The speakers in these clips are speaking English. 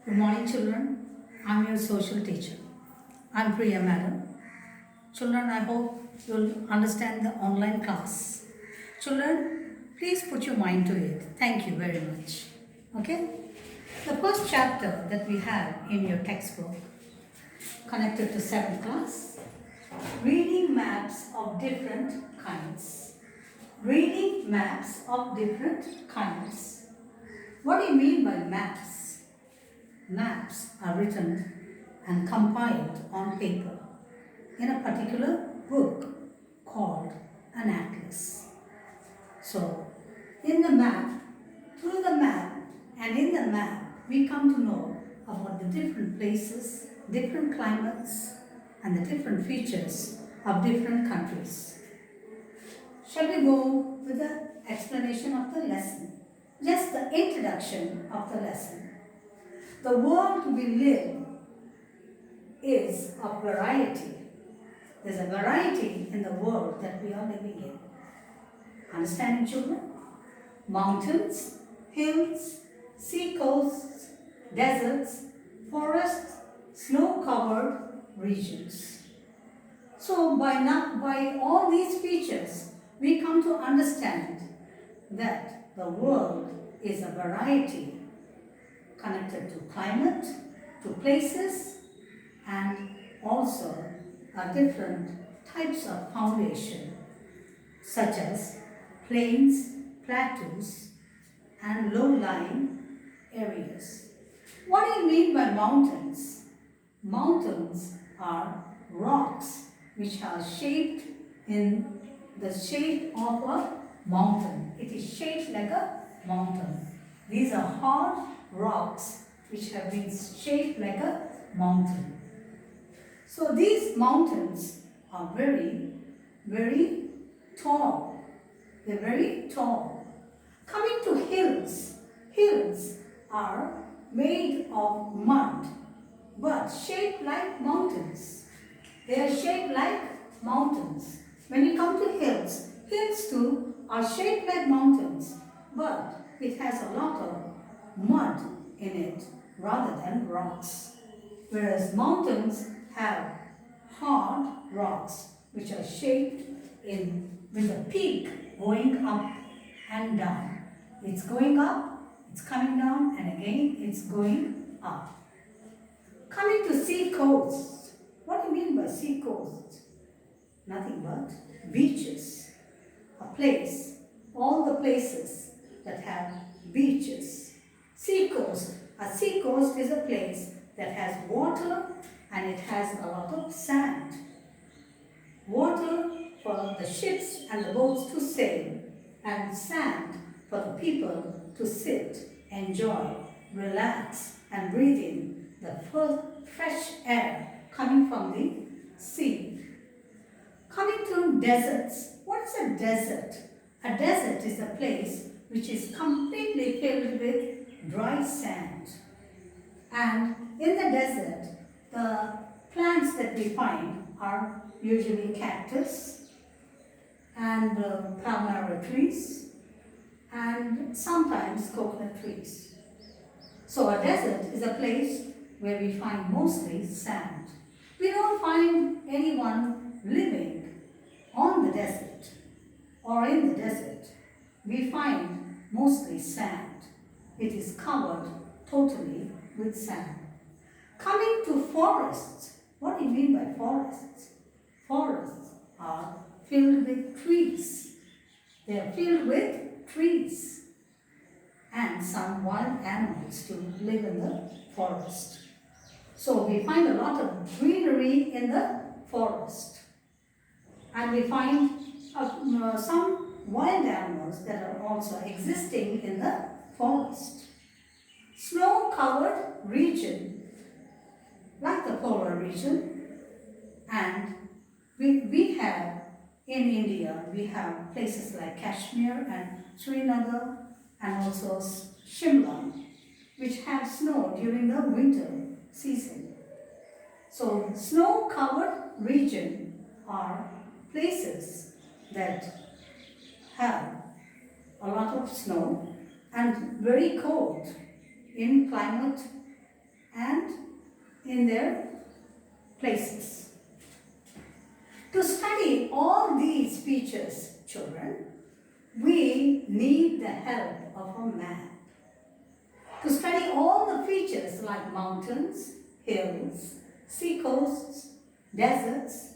Good morning, children. I'm your social teacher. I'm Priya, madam. Children, I hope you'll understand the online class. Children, please put your mind to it. Thank you very much. Okay? The first chapter that we have in your textbook, connected to 7th class, reading maps of different kinds. Reading maps of different kinds. What do you mean by maps? Maps are written and compiled on paper in a particular book called an atlas. So, in the map, through the map, and in the map, we come to know about the different places, different climates, and the different features of different countries. Shall we go with the explanation of the lesson? Just the introduction of the lesson. The world we live is of variety. There's a variety in the world that we are living in. Understanding, children? Mountains, hills, sea coasts, deserts, forests, snow-covered regions. So by all these features, we come to understand that the world is a variety connected to climate, to places, and also different types of foundation, such as plains, plateaus, and low-lying areas. What do you mean by mountains? Mountains are rocks which are shaped in the shape of a mountain. It is shaped like a mountain. These are hard rocks which have been shaped like a mountain. So these mountains are very, very tall. They're very tall. Coming to hills, hills are made of mud but shaped like mountains. They are shaped like mountains. When you come to hills, hills too are shaped like mountains, but it has a lot of mud in it rather than rocks. Whereas mountains have hard rocks which are shaped with a peak going up and down. It's going up, it's coming down, and again it's going up. Coming to sea coasts. What do you mean by sea coast? Nothing but beaches. A place, all the places that have beaches. Sea coast. A sea coast is a place that has water and it has a lot of sand. Water for the ships and the boats to sail, and sand for the people to sit, enjoy, relax, and breathe in the fresh air coming from the sea. Coming to deserts. What is a desert? A desert is a place which is completely filled with dry sand. And in the desert, the plants that we find are usually cactus and palmyra trees and sometimes coconut trees. So a desert is a place where we find mostly sand. We don't find anyone living on the desert or in the desert. We find mostly sand. It is covered totally with sand. Coming to forests. What do you mean by forests? Forests are filled with trees. They are filled with trees and some wild animals to live in the forest. So we find a lot of greenery in the forest. And we find some wild animals that are also existing in the forest. Snow-covered region, like the polar region, and we have in India, we have places like Kashmir and Srinagar and also Shimla, which have snow during the winter season. So snow-covered region are places that have a lot of snow and very cold in climate and in their places. To study all these features, children, we need the help of a map. To study all the features like mountains, hills, seacoasts, deserts,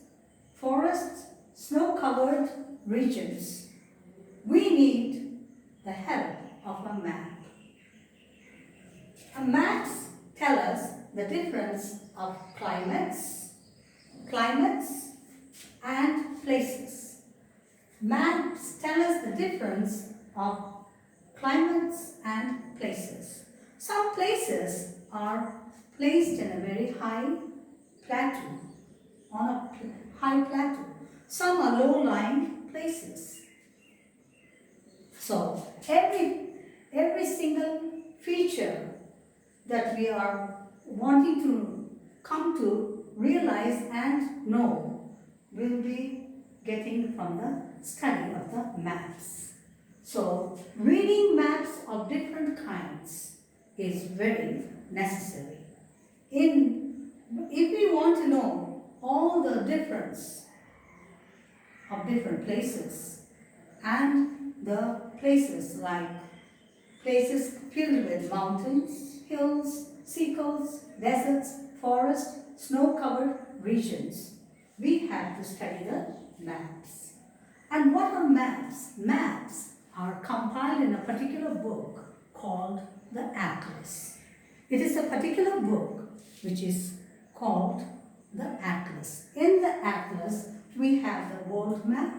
forests, snow-covered regions, we need the help of a map. Maps tell us the difference of climates and places. Maps tell us the difference of climates and places. Some places are placed in a very high plateau, on a high plateau. Some are low-lying places. So every single feature that we are wanting to come to realize and know will be getting from the study of the maps. So reading maps of different kinds is very necessary. If we want to know all the difference of different places and the places like places filled with mountains, hills, seacoasts, deserts, forests, snow-covered regions, we have to study the maps. And what are maps? Maps are compiled in a particular book called the Atlas. It is a particular book which is called the Atlas. In the Atlas, we have the world map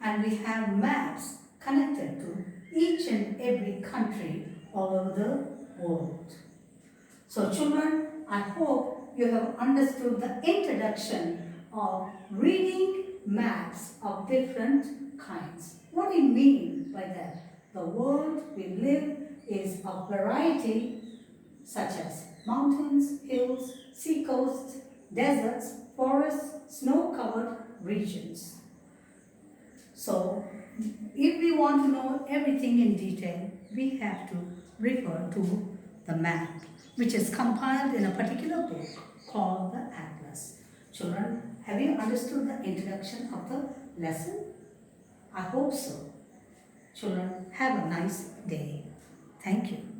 and we have maps connected to each and every country all over the world. So children, I hope you have understood the introduction of reading maps of different kinds. What do you mean by that? The world we live is of variety such as mountains, hills, seacoasts, deserts, forests, snow-covered regions. So, if we want to know everything in detail, we have to refer to the map, which is compiled in a particular book called the Atlas. Children, have you understood the introduction of the lesson? I hope so. Children, have a nice day. Thank you.